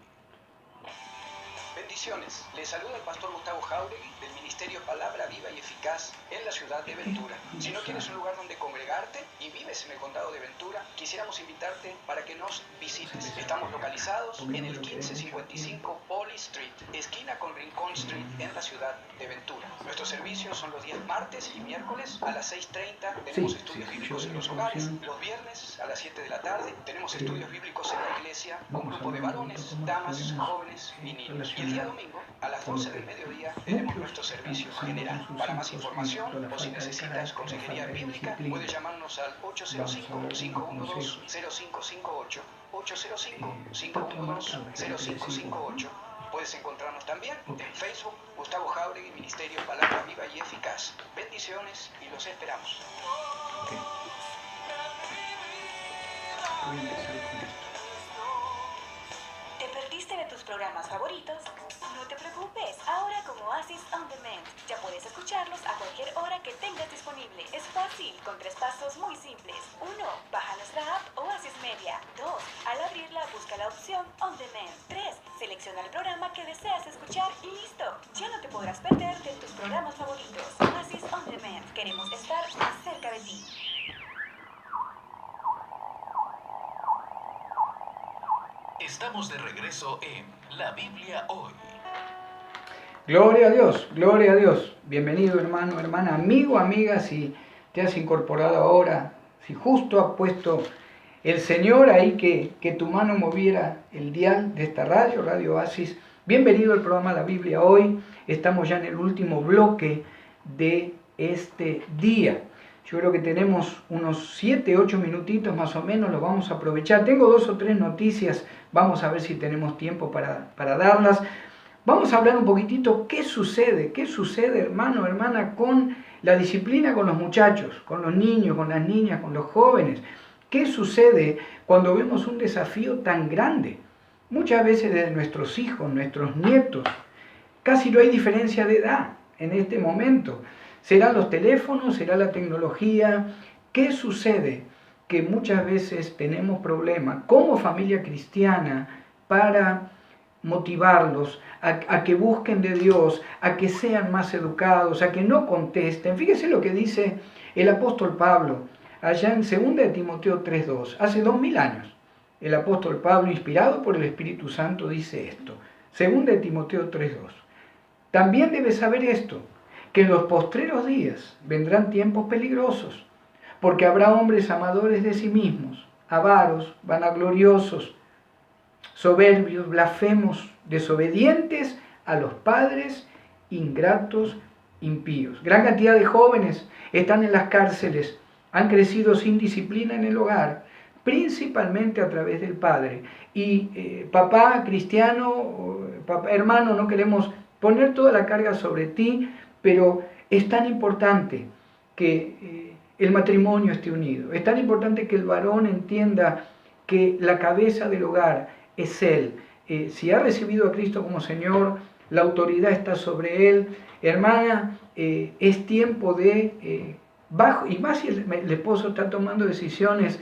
Bendiciones. Les saluda el pastor Gustavo Jauregui del Ministerio Palabra Viva y Eficaz en la ciudad de Ventura. Si no tienes un lugar donde congregarte y vives en el condado de Ventura, quisiéramos invitarte para que nos visites. Estamos localizados en el 1555 Poly Street, esquina con Rincón Street en la ciudad de Ventura. Nuestros servicios son los días martes y miércoles a las 6:30. Tenemos estudios bíblicos en los hogares. Los viernes a las 7 de la tarde tenemos estudios bíblicos en la iglesia con grupo de varones, damas, jóvenes y niños. Y el día domingo a las 12 del mediodía tenemos nuestro servicio general. Para más información o si necesitas consejería bíblica, puedes llamarnos al 805-512-0558. 805-512-0558. Puedes encontrarnos también en Facebook, Gustavo Jauregui, Ministerio Palabra Viva y Eficaz. Bendiciones y los esperamos. Voy a empezar con esto. ¿Te perdiste de tus programas favoritos? No te preocupes, ahora con Oasis On Demand ya puedes escucharlos a cualquier hora que tengas disponible. Es fácil, con 3 pasos muy simples. 1. Baja nuestra app Oasis Media. 2. Al abrirla, busca la opción On Demand. 3. Selecciona el programa que deseas escuchar y listo. Ya no te podrás perder de tus programas favoritos. Oasis On Demand. Queremos estar más cerca de ti. Estamos de regreso en La Biblia Hoy. Gloria a Dios, gloria a Dios. Bienvenido hermano, hermana, amigo, amiga, si te has incorporado ahora, si justo has puesto el Señor ahí que tu mano moviera el dial de esta radio, Radio Oasis. Bienvenido al programa La Biblia Hoy. Estamos ya en el último bloque de este día. Yo creo que tenemos unos 7, 8 minutitos más o menos, los vamos a aprovechar. Tengo 2 o 3 noticias, vamos a ver si tenemos tiempo para darlas. Vamos a hablar un poquitito qué sucede, hermano, hermana, con la disciplina con los muchachos, con los niños, con las niñas, con los jóvenes. ¿Qué sucede cuando vemos un desafío tan grande? Muchas veces de nuestros hijos, nuestros nietos, casi no hay diferencia de edad en este momento. ¿Serán los teléfonos? ¿Será la tecnología? ¿Qué sucede? Que muchas veces tenemos problemas como familia cristiana para motivarlos a que busquen de Dios, a que sean más educados, a que no contesten. Fíjese lo que dice el apóstol Pablo allá en 2 de Timoteo 3:2, hace 2000 años. El apóstol Pablo, inspirado por el Espíritu Santo, dice esto, 2 de Timoteo 3:2. También debes saber esto, que en los postreros días vendrán tiempos peligrosos, porque habrá hombres amadores de sí mismos, avaros, vanagloriosos, soberbios, blasfemos, desobedientes a los padres, ingratos, impíos. Gran cantidad de jóvenes están en las cárceles, han crecido sin disciplina en el hogar, principalmente a través del padre. Y papá cristiano, papá, hermano, no queremos poner toda la carga sobre ti, pero es tan importante que el matrimonio esté unido. Es tan importante que el varón entienda que la cabeza del hogar es él. Si ha recibido a Cristo como Señor, la autoridad está sobre él. Hermana, es tiempo de y más si el esposo está tomando decisiones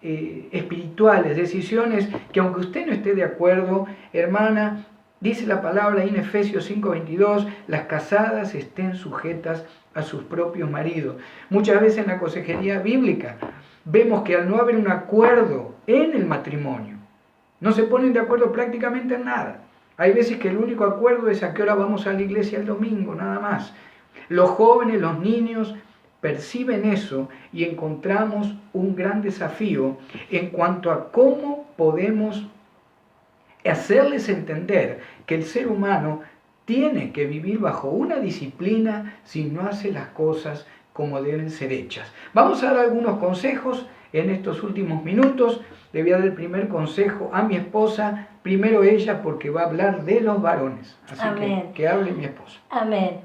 espirituales, decisiones que aunque usted no esté de acuerdo, hermana, dice la palabra en Efesios 5:22, las casadas estén sujetas a sus propios maridos. Muchas veces en la consejería bíblica vemos que al no haber un acuerdo en el matrimonio, no se ponen de acuerdo prácticamente en nada. Hay veces que el único acuerdo es a qué hora vamos a la iglesia el domingo, nada más. Los jóvenes, los niños perciben eso y encontramos un gran desafío en cuanto a cómo podemos hacerles entender que el ser humano tiene que vivir bajo una disciplina si no hace las cosas como deben ser hechas. Vamos a dar algunos consejos en estos últimos minutos. Le voy a dar el primer consejo a mi esposa, primero ella porque va a hablar de los varones. Así que hable mi esposa. Amén.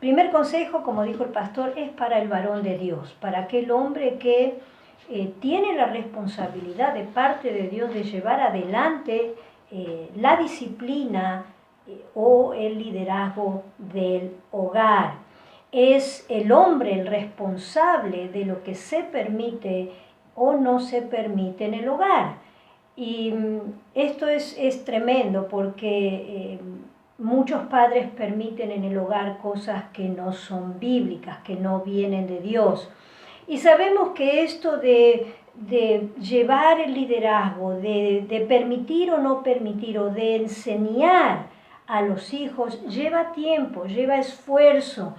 Primer consejo, como dijo el pastor, es para el varón de Dios, para aquel hombre que tiene la responsabilidad de parte de Dios de llevar adelante la disciplina o el liderazgo del hogar. Es el hombre el responsable de lo que se permite o no se permite en el hogar. Y esto es tremendo porque muchos padres permiten en el hogar cosas que no son bíblicas, que no vienen de Dios. Y sabemos que esto de llevar el liderazgo, de permitir o no permitir, o de enseñar a los hijos, lleva tiempo, lleva esfuerzo,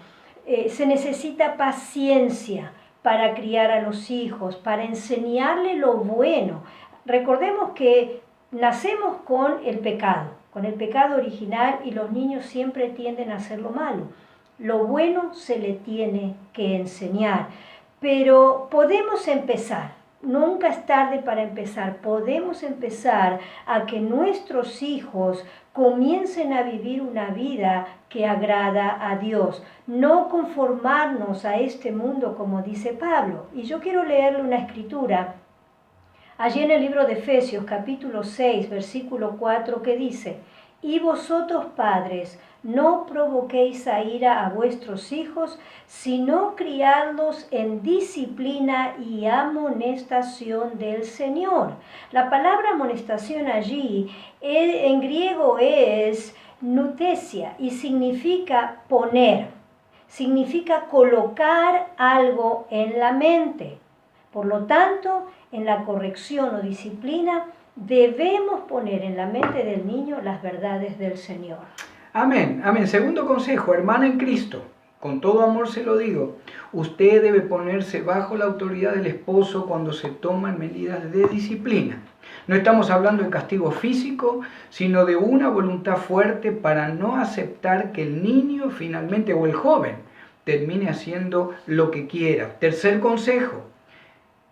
se necesita paciencia para criar a los hijos, para enseñarle lo bueno. Recordemos que nacemos con el pecado original, y los niños siempre tienden a hacer lo malo. Lo bueno se le tiene que enseñar, pero podemos empezar. Nunca es tarde para empezar. Podemos empezar a que nuestros hijos comiencen a vivir una vida que agrada a Dios. No conformarnos a este mundo, como dice Pablo. Y yo quiero leerle una escritura allí en el libro de Efesios, capítulo 6, versículo 4, que dice: y vosotros, padres, no provoquéis a ira a vuestros hijos, sino criadlos en disciplina y amonestación del Señor. La palabra amonestación allí en griego es nutesia y significa poner, significa colocar algo en la mente. Por lo tanto, en la corrección o disciplina debemos poner en la mente del niño las verdades del Señor. Amén, amén. Segundo consejo, hermana en Cristo. con todo amor se lo digo, usted debe ponerse bajo la autoridad del esposo cuando se toman medidas de disciplina. No estamos hablando de castigo físico, sino de una voluntad fuerte para no aceptar que el niño finalmente, o el joven, termine haciendo lo que quiera. Tercer consejo,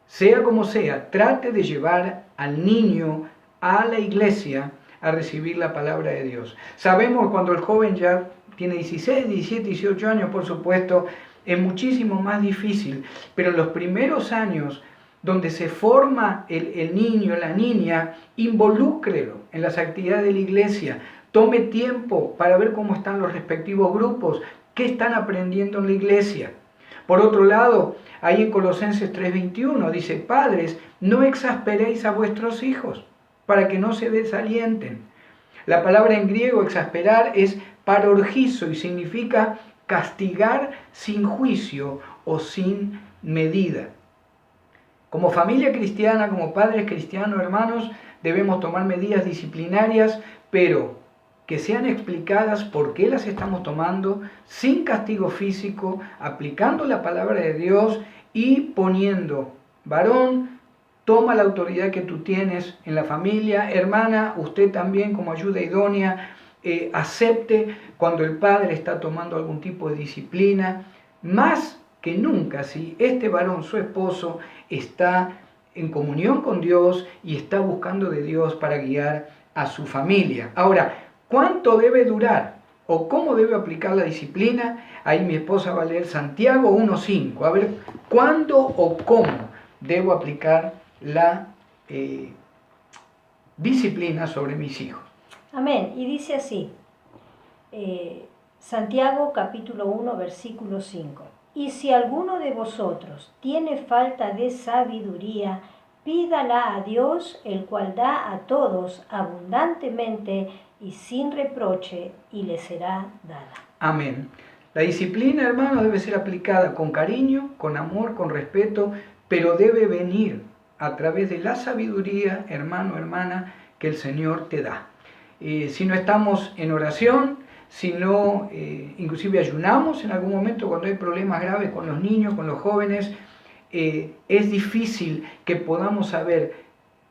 sea como sea, trate de llevar al niño a la iglesia a recibir la palabra de Dios. Sabemos cuando el joven ya tiene 16, 17, 18 años, por supuesto, es muchísimo más difícil, pero en los primeros años donde se forma el niño, la niña, involúcrelo en las actividades de la iglesia, tome tiempo para ver cómo están los respectivos grupos, qué están aprendiendo en la iglesia. Por otro lado, ahí en Colosenses 3:21 dice, padres, no exasperéis a vuestros hijos para que no se desalienten. La palabra en griego exasperar es parorgizo y significa castigar sin juicio o sin medida. Como familia cristiana, como padres cristianos, hermanos, debemos tomar medidas disciplinarias, pero que sean explicadas por qué las estamos tomando, sin castigo físico, aplicando la palabra de Dios y poniendo, varón, toma la autoridad que tú tienes en la familia, hermana, usted también como ayuda idónea, acepte cuando el padre está tomando algún tipo de disciplina, más que nunca, si este varón, su esposo, está en comunión con Dios y está buscando de Dios para guiar a su familia. Ahora, ¿cuánto debe durar o cómo debe aplicar la disciplina? Ahí mi esposa va a leer Santiago 1:5. A ver, ¿cuándo o cómo debo aplicar la disciplina sobre mis hijos? Amén. Y dice así, Santiago capítulo 1, versículo 5. Y si alguno de vosotros tiene falta de sabiduría, pídala a Dios, el cual da a todos abundantemente y sin reproche, y le será dada. Amén. La disciplina, hermano, debe ser aplicada con cariño, con amor, con respeto, pero debe venir a través de la sabiduría, hermano, hermana, que el Señor te da. Si no estamos en oración, si no inclusive ayunamos en algún momento cuando hay problemas graves con los niños, con los jóvenes, es difícil que podamos saber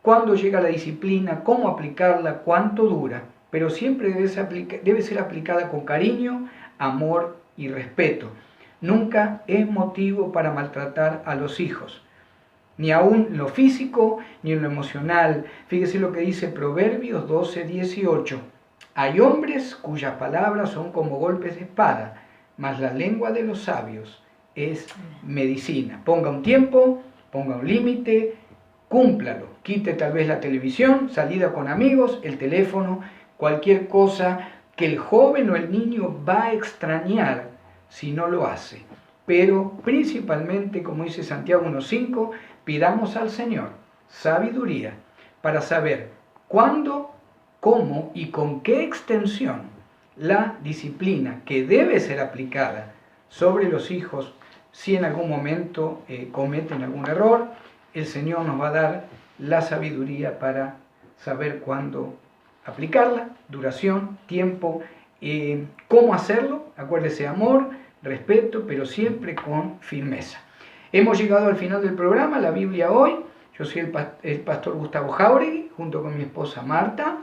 cuándo llega la disciplina, cómo aplicarla, cuánto dura, pero siempre debe ser aplicada con cariño, amor y respeto. Nunca es motivo para maltratar a los hijos, ni aún en lo físico ni en lo emocional. Fíjese lo que dice Proverbios 12:18. Hay hombres cuyas palabras son como golpes de espada, mas la lengua de los sabios es medicina. Ponga un tiempo, ponga un límite, cúmplalo. Quite tal vez la televisión, salida con amigos, el teléfono, cualquier cosa que el joven o el niño va a extrañar si no lo hace. Pero principalmente, como dice Santiago 1:5, pidamos al Señor sabiduría para saber cuándo, cómo y con qué extensión la disciplina que debe ser aplicada sobre los hijos, si en algún momento cometen algún error, el Señor nos va a dar la sabiduría para saber cuándo aplicarla, duración, tiempo, cómo hacerlo. Acuérdese, amor, respeto, pero siempre con firmeza. Hemos llegado al final del programa, la Biblia hoy. Yo soy el pastor Gustavo Jáuregui, junto con mi esposa Marta.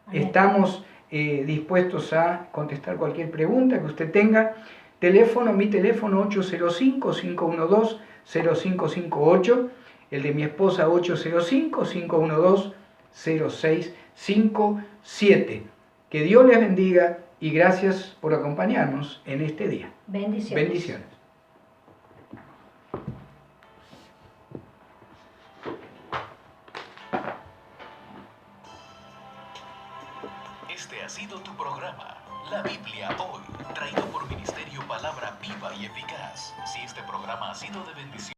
Amén. Estamos dispuestos a contestar cualquier pregunta que usted tenga. Mi teléfono 805-512-0558, el de mi esposa 805-512-0657. Que Dios les bendiga y gracias por acompañarnos en este día. Bendiciones. Bendiciones. Este ha sido tu programa, La Biblia Hoy, traído por Ministerio Palabra Viva y Eficaz. Si este programa ha sido de bendición,